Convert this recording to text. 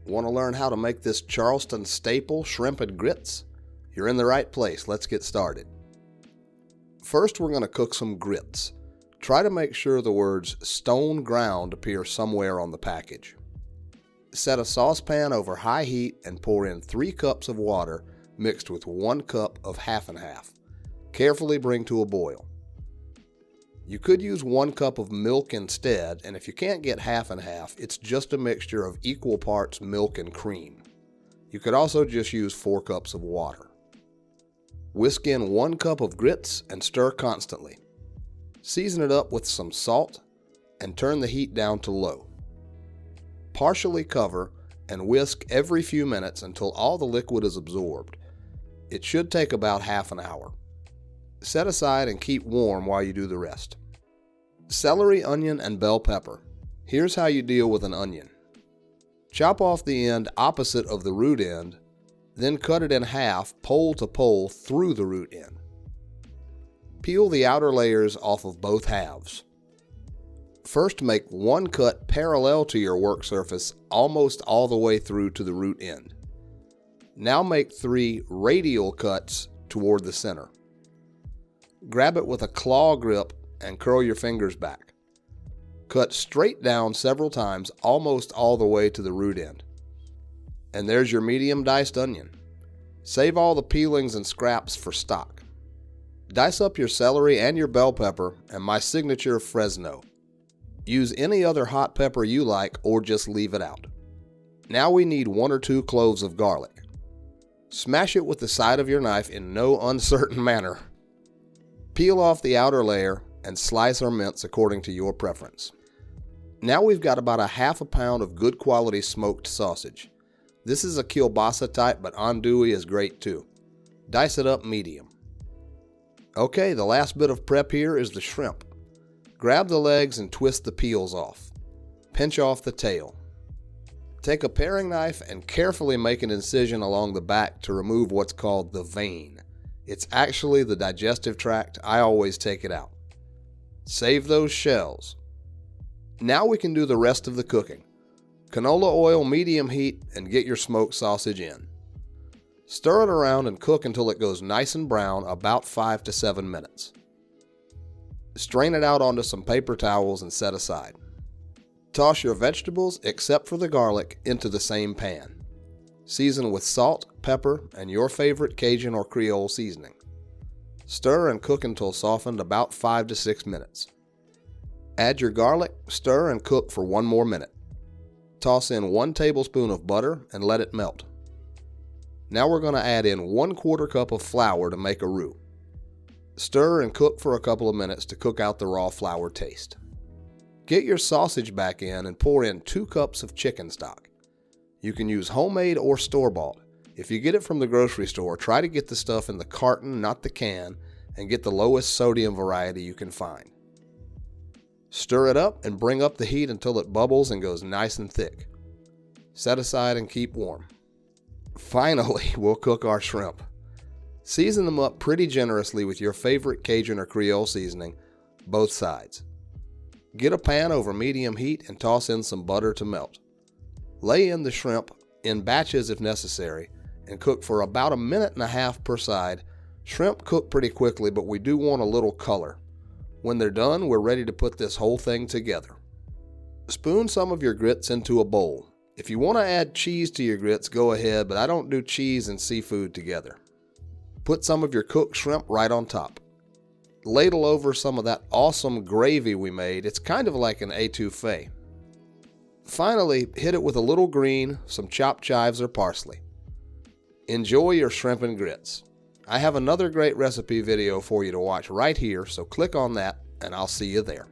Want to learn how to make this Charleston staple, shrimp and grits? You're in the right place. Let's get started. First, we're going to cook some grits. Try to make sure the words stone ground appear somewhere on the package. Set a saucepan over high heat and pour in 3 cups of water mixed with 1 cup of half and half. Carefully bring to a boil. You could use 1 cup of milk instead, and if you can't get half and half, it's just a mixture of equal parts milk and cream. You could also just use 4 cups of water. Whisk in 1 cup of grits and stir constantly. Season it up with some salt and turn the heat down to low. Partially cover and whisk every few minutes until all the liquid is absorbed. It should take about half an hour. Set aside and keep warm while you do the rest. Celery, onion, and bell pepper. Here's how you deal with an onion. Chop off the end opposite of the root end, then cut it in half pole to pole through the root end. Peel the outer layers off of both halves. First, make 1 cut parallel to your work surface almost all the way through to the root end. Now make 3 radial cuts toward the center. Grab it with a claw grip and curl your fingers back. Cut straight down several times almost all the way to the root end. And there's your medium diced onion. Save all the peelings and scraps for stock. Dice up your celery and your bell pepper and my signature Fresno. Use any other hot pepper you like or just leave it out. Now we need 1 or 2 cloves of garlic. Smash it with the side of your knife in no uncertain manner. Peel off the outer layer and slice or mince according to your preference. Now we've got about a half a pound of good quality smoked sausage. This is a kielbasa type, but andouille is great too. Dice it up medium. Okay, the last bit of prep here is the shrimp. Grab the legs and twist the peels off. Pinch off the tail. Take a paring knife and carefully make an incision along the back to remove what's called the vein. It's actually the digestive tract. I always take it out. Save those shells. Now we can do the rest of the cooking. Canola oil, medium heat, and get your smoked sausage in. Stir it around and cook until it goes nice and brown, about 5 to 7 minutes. Strain it out onto some paper towels and set aside. Toss your vegetables, except for the garlic, into the same pan. Season with salt, pepper, and your favorite Cajun or Creole seasoning. Stir and cook until softened, about 5 to 6 minutes. Add your garlic, stir, and cook for 1 more minute. Toss in 1 tablespoon of butter and let it melt. Now we're going to add in 1/4 cup of flour to make a roux. Stir and cook for a couple of minutes to cook out the raw flour taste. Get your sausage back in and pour in 2 cups of chicken stock. You can use homemade or store-bought. If you get it from the grocery store, try to get the stuff in the carton, not the can, and get the lowest sodium variety you can find. Stir it up and bring up the heat until it bubbles and goes nice and thick. Set aside and keep warm. Finally, we'll cook our shrimp. Season them up pretty generously with your favorite Cajun or Creole seasoning, both sides. Get a pan over medium heat and toss in some butter to melt. Lay in the shrimp, in batches if necessary, and cook for about 1.5 minutes per side. Shrimp cook pretty quickly, but we do want a little color. When they're done, we're ready to put this whole thing together. Spoon some of your grits into a bowl. If you want to add cheese to your grits, go ahead, but I don't do cheese and seafood together. Put some of your cooked shrimp right on top. Ladle over some of that awesome gravy we made. It's kind of like an étouffée. Finally, hit it with a little green, some chopped chives or parsley. Enjoy your shrimp and grits. I have another great recipe video for you to watch right here, so click on that and I'll see you there.